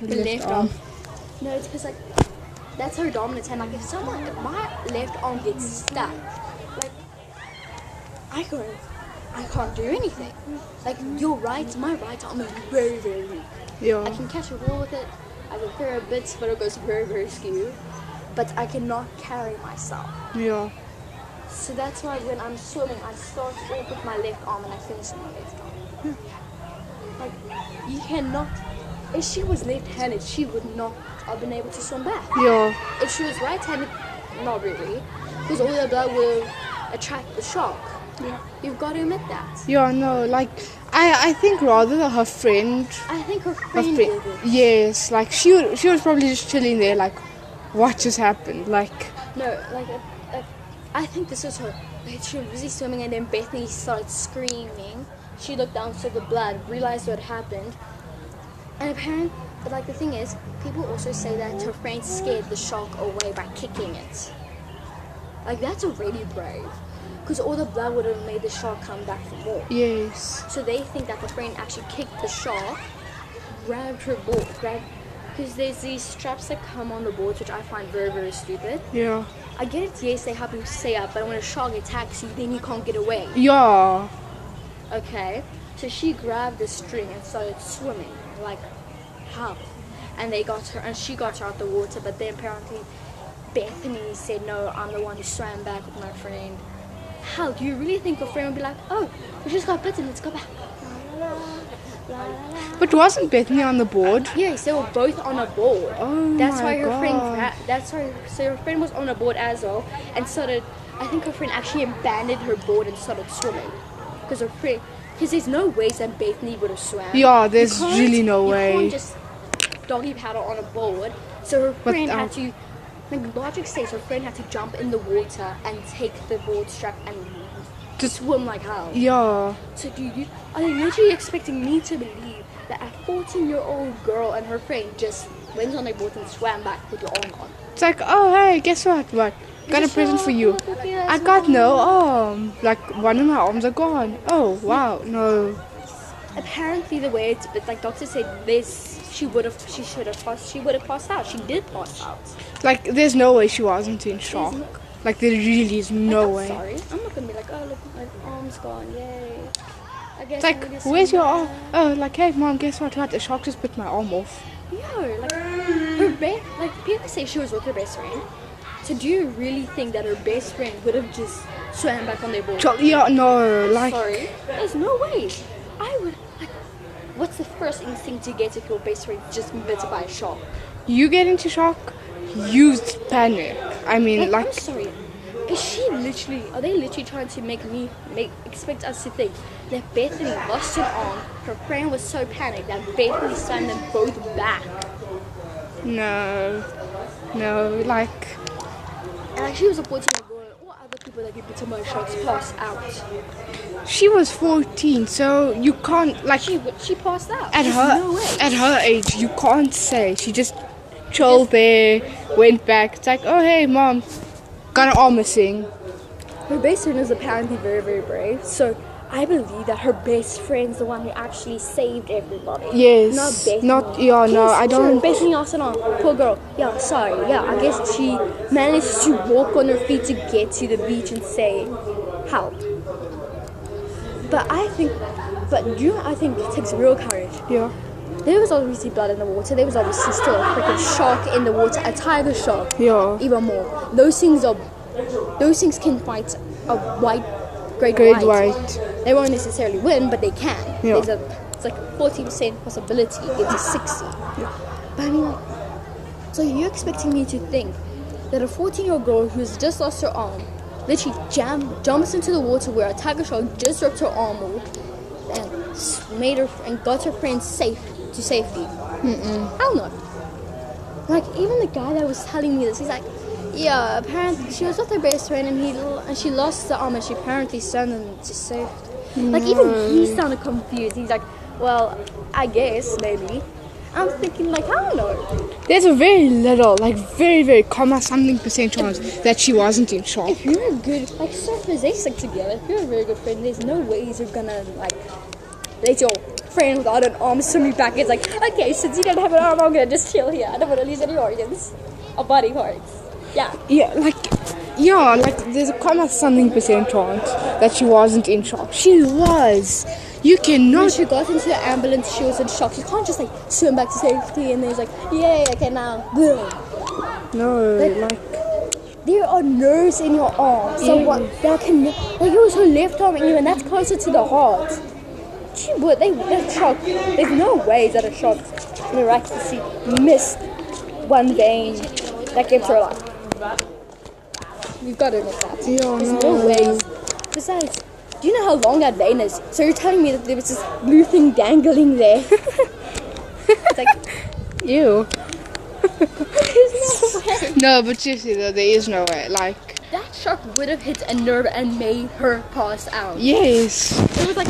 The left arm. No, it's because like that's her dominant hand. Like if my left arm gets stuck, like I can't do anything. Like my right arm is very, very weak. Yeah. I can catch a ball with it. I can throw a bit, but it goes very, very skew. But I cannot carry myself. Yeah. So that's why when I'm swimming, I start off with my left arm and I finish with my left arm. Like, you cannot... If she was left-handed, she would not have been able to swim back. Yeah. If she was right-handed, not really. Because all the blood will attract the shark. Yeah. You've got to admit that. Yeah, no, like, I think rather her friend... I think her friend did it. Yes, like, she was probably just chilling there, like, what just happened? Like... No, like I think this was her. Like, she was busy swimming and then Bethany started screaming. She looked down, saw the blood, realized what happened. And apparently, like the thing is, people also say that her friend scared the shark away by kicking it. Like that's already brave. Because all the blood would have made the shark come back for more. Yes. So they think that the friend actually kicked the shark, grabbed her board, because there's these straps that come on the boards, which I find very, very stupid. Yeah. I get it, yes, they help you stay up, but when a shark attacks you, then you can't get away. Yeah. Okay, so she grabbed the string and started swimming, like, how? And she got her out the water, but then apparently Bethany said, no, I'm the one who swam back with my friend. How? Do you really think your friend would be like, oh, we just got bitten, let's go back? But wasn't Bethany on the board? Yes, they were both on a board. Oh that's my why her God. so her friend was on a board as well and started. I think her friend actually abandoned her board and started swimming because there's no ways that Bethany would have swam. Yeah, there's really no way. You can't just doggy paddle on a board. So her friend had to. Like logic says, her friend had to jump in the water and take the board strap and just swim like hell. Yeah. So are they literally expecting me to believe that a 14-year-old girl and her friend just went on a boat and swam back with your arm gone? It's like, oh, hey, guess what? Got a present for you. I got no arm. Like, one of my arms are gone. Oh, wow, no. Apparently the way it's, but like doctor said, she would have passed out. She did pass out. Like, there's no way she wasn't in shock. Like, there really is no way. Sorry, I'm not gonna be like, oh look, my arm's gone, yay. I guess It's like, where's your arm? Oh, like, hey mom, guess what? A shark just bit my arm off. No, like people say she was with her best friend. So do you really think that her best friend would have just swam back on their boat? Yeah, no, like... Sorry, there's no way. I would, like, what's the first instinct you get if your best friend just been bitten by a shark? You get into shock, you panic. I mean, like... I'm sorry. Are they literally trying to expect us to think that Bethany lost an arm, her friend was so panicked that Bethany swam them both back? No, like... And like she was a 14-year-old girl, all other people that get bitten by sharks passed out. She was 14, so you can't, like... She passed out. At her age, you can't say. She just chilled there, went back. It's like, oh, hey, mom, got an arm missing. Her best friend is apparently very, very brave, so I believe that her best friend's the one who actually saved everybody. Yes. Not Bethany. I don't... Sure, Bethany also not. Poor girl. Yeah, sorry. Yeah, I guess she managed to walk on her feet to get to the beach and say, help. But I think it takes real courage. Yeah. There was obviously blood in the water. There was obviously still a freaking shark in the water, a tiger shark. Yeah. Even more. Those things can fight a great white. They won't necessarily win, but they can. Yeah. It's like a 40% possibility into 60. Yeah. But I mean, like, so you're expecting me to think that a 14-year-old girl who's just lost her arm literally jumps into the water where a tiger shark just ripped her arm off and got her friend to safety? Hell no. Like, even the guy that was telling me this, he's like, yeah, apparently she was with her best friend and she lost the arm and she apparently swam them to safety. Like, even he sounded confused. He's like, well, I guess, maybe. I'm thinking, like, I don't know. There's a very little, like, very, very something percent chance that she wasn't in shock. If you're a good, like, surfers, they stick together. If you're a very good friend, there's no ways you're gonna, like, let your friend without an arm swimming back. It's like, okay, since you don't have an arm, I'm gonna just chill here. I don't want to lose any organs or body parts. Yeah. Yeah, like there's a quite something percent chance that she wasn't in shock. She was. You When cannot. she got into the ambulance, she was in shock. You can't just like swim back to safety and then it's like, yay, okay, now, boom. No, Like- There are nerves in your arm. So Yeah. what? That can, like it was her left arm, and that's closer to the heart. She would. They're shocked. There's no way that a shark miraculously missed one vein that kept her alive. You've got to admit that. Yeah, There's no. no ways. Besides, do you know how long that vein is? So you're telling me that there was this blue thing dangling there? It's like, Ew. there's no way. No, but seriously though, there is no way. Like, That shark would have hit a nerve and made her pass out. yes. It was like,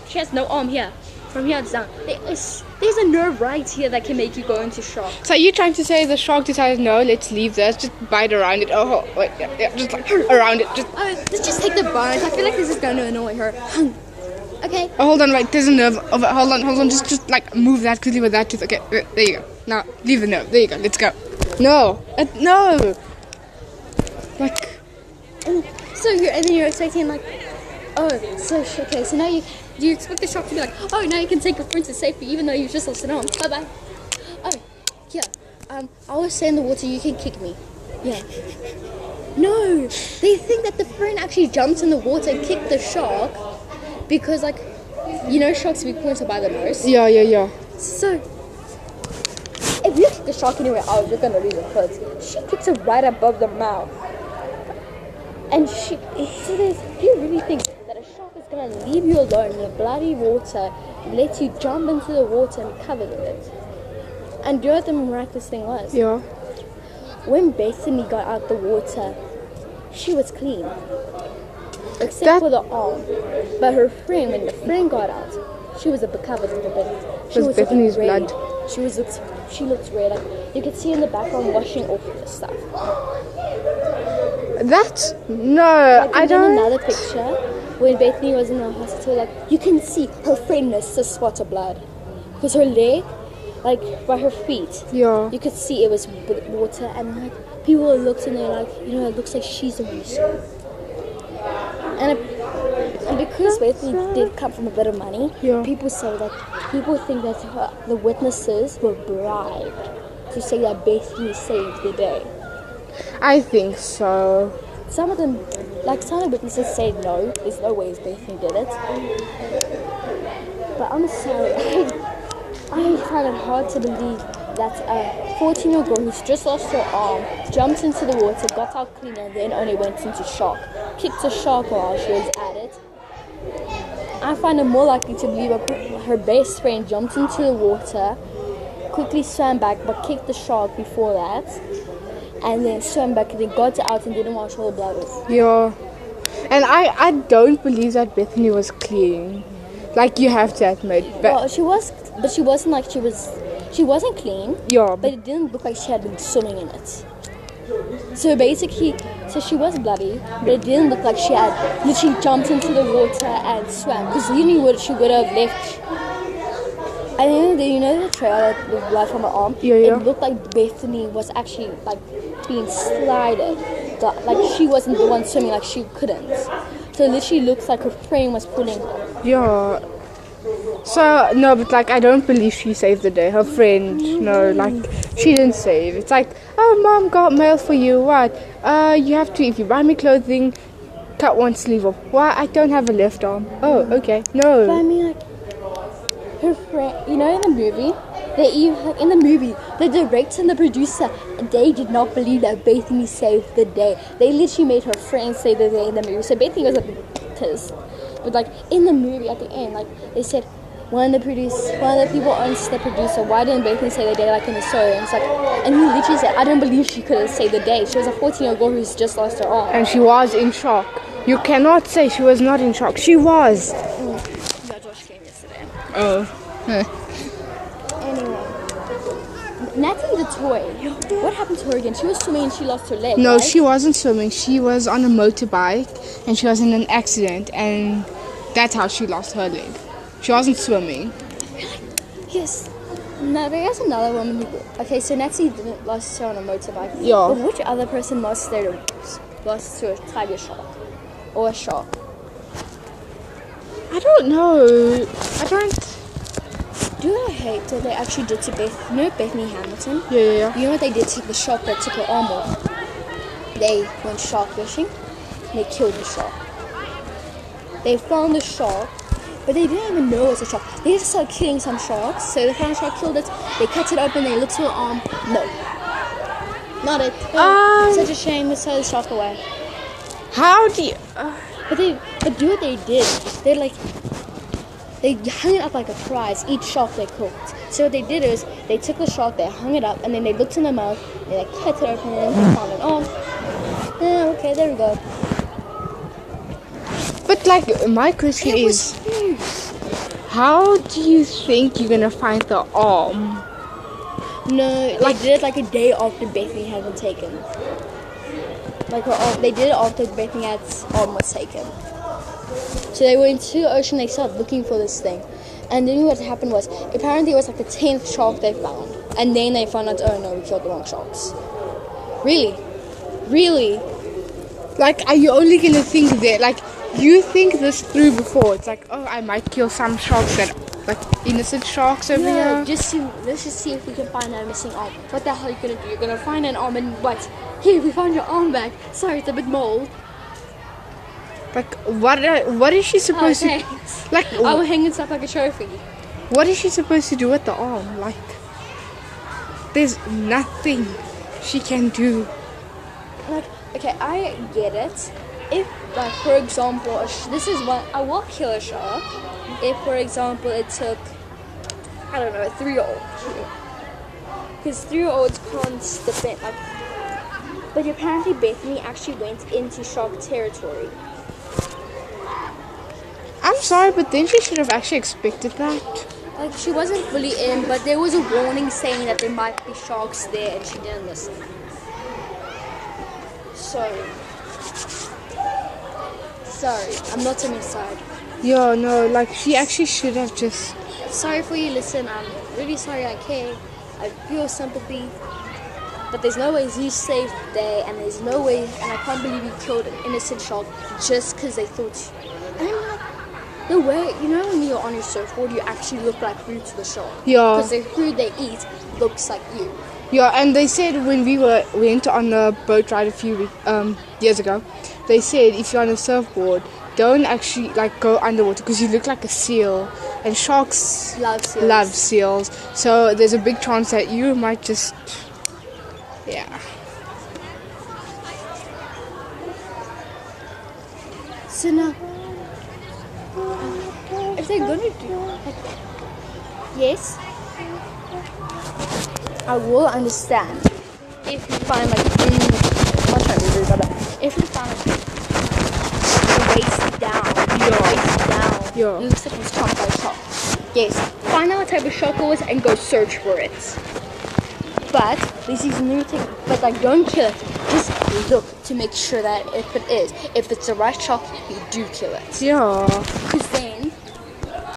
she has no arm here. From here down. There's a nerve right here that can make you go into shock. So are you trying to say the shark decided, no, let's leave this, just bite around it. Oh, wait, yeah, just like around it. Just. Oh, let's just take the bones. I feel like this is going to annoy her. Okay. Oh, hold on, wait, there's a nerve. Oh, wait, hold on, just like move that quickly with that tooth. Okay, there you go. Now, leave the nerve. There you go, let's go. No, no. Like, So you're expecting like, oh, okay. So now do you expect the shark to be like, oh, now you can take your friend to safety even though you just lost an arm. Bye bye. Oh, yeah. I will stay in the water. You can kick me. Yeah. No, they think that the friend actually jumped in the water and kicked the shark because like, you know, sharks be pointed by the nose. yeah. So, if you kick the shark anywhere else, you're gonna lose your foot. She kicks it right above the mouth. And so do you really think that a shark is gonna leave you alone in the bloody water, let you jump into the water and be covered in it? And do you know what the miraculous thing was? Yeah. When Bethany got out the water, she was clean. Except That- for the arm. But her friend, when the friend got out, she was a bit covered in the bit. She Was was Bethany's looking red. blood? She looked red. Like, you could see in the background washing off the stuff. That? No, Like, I and then don't. another picture, when Bethany was in the hospital, like, you can see her friend missed a spot of blood. Because her leg, like, by her feet, Yeah. you could see it was with water, and like people looked and they're like, you know, it looks like she's the reason. And because Bethany did come from a bit of money, Yeah. people think that the witnesses were bribed to say that Bethany saved the day. I think so. Some of them, like some of the witnesses said no, there's no ways Bethany did it. But I'm sorry, I find it hard to believe that a 14-year-old girl who's just lost her arm jumped into the water, got out clean, and then only went into shock. Kicked a shark while she was at it. I find it more likely to believe her best friend jumped into the water, quickly swam back, but kicked the shark before that, and then swam back and then got out and didn't wash all the blood off. Yeah. And I don't believe that Bethany was clean. Like, you have to admit. But Well, she wasn't like she wasn't clean, yeah, but it didn't look like she had been swimming in it. So basically, she was bloody, but it didn't look like she had literally jumped into the water and swam. Because you knew what she would have left. And then you know the trail with blood from her arm? Yeah. It looked like Bethany was actually like being slided. Like she wasn't the one swimming, like she couldn't. So it literally looks like her friend was pulling her. yeah. So, no, but like, I don't believe she saved the day. Her friend, no, like, she didn't save. It's like, oh, mom got mail for you. What? You have to, if you buy me clothing, cut one sleeve off. Why? I don't have a left arm. Oh, okay. But I No. mean, like, her friend, you know, in the movie, the director and the producer, they did not believe that Bethany saved the day. They literally made her friend save the day in the movie. So Bethany was a bit pissed. But like in the movie at the end, like they said, one of the people asked the producer, why didn't Bethany save the day like in the story? And it's like, and he literally said, I don't believe she could have saved the day. She was a 14-year-old girl who's just lost her arm. And she was in shock. You cannot say she was not in shock. She was. Yeah, Josh came yesterday. Oh. Anyway, Natalie the toy. What happened to her again? She was swimming and she lost her leg. No, right? she wasn't swimming. She was on a motorbike and she was in an accident, and that's how she lost her leg. She wasn't swimming. Yes. No, there's another woman who. Okay, so Nancy didn't lost her on a motorbike. Yeah. But which other person lost to a tiger shark or a shark? I don't know. I don't. Do you know what I hate what they actually did to Bethany Hamilton? Yeah. You know what they did to the shark that took her arm off? They went shark fishing and they killed the shark. They found the shark, but they didn't even know it was a shark. They just started killing some sharks. So they found a shark, killed it, they cut it open, they looked to her arm. No. Not it. Such a shame, they throw the shark away. How do you? But do what they did. They hung it up like a prize, each shark they cooked. So what they did is, they took the shark, they hung it up, and then they looked in the mouth, and they cut it open, and they found it. Oh, yeah, okay, there we go. But like, my question It is, was huge. how do you think you're gonna find the arm? No, they did it like a day after Bethany had been taken. Like her arm, they did it after Bethany's arm was taken. So they went into the ocean, they started looking for this thing. And then what happened was, apparently it was like the 10th shark they found. And then they found out, oh no, we killed the wrong sharks. Really? Really? Like, are you only gonna think that? Like, you think this through before? It's like, oh, I might kill some sharks that, like, innocent sharks over Yeah, here. let's just see if we can find a missing arm. What the hell are you gonna do? You're gonna find an arm and what? Here, we found your arm back. Sorry, it's a bit mold. Like, what is she supposed to? Thanks. Like, I will hang it up like a trophy. what is she supposed to do with the arm? Like, there's nothing she can do. Like, okay, I get it. If, like, for example, this is one, I will kill a shark. If, for example, it took, I don't know, a 3-year-old. Because 3-year-olds can't defend, like, but apparently Bethany actually went into shark territory. I'm sorry, but then she should have actually expected that. Like, she wasn't fully in, but there was a warning saying that there might be sharks there, and she didn't listen. Sorry, I'm not on your side. Yeah, no, like, she actually should have just. Sorry for you, listen, I'm really sorry, I care. I feel sympathy. But there's no way you saved the day, and there's no way, and I can't believe you killed an innocent shark just because they thought. And I'm like, the way, you know when you're on your surfboard, you actually look like food to the shark. Yeah. Because the food they eat looks like you. Yeah, and they said when we went on the boat ride a few years ago, they said if you're on a surfboard, don't actually like go underwater because you look like a seal, and sharks Love seals. seals. So there's a big chance that you might just, yeah. So now, if they're gonna do, like, yes, I will understand if you find like, I'm not trying to be rude, but if you find the waist down, Yeah. it looks like it's chomped by a shark. Yes, find out what type of shark it was and go search for it. But this is new thing. But like, don't kill it. Just look to make sure that if it is, if it's the right shark, you do kill it. Yeah. Because then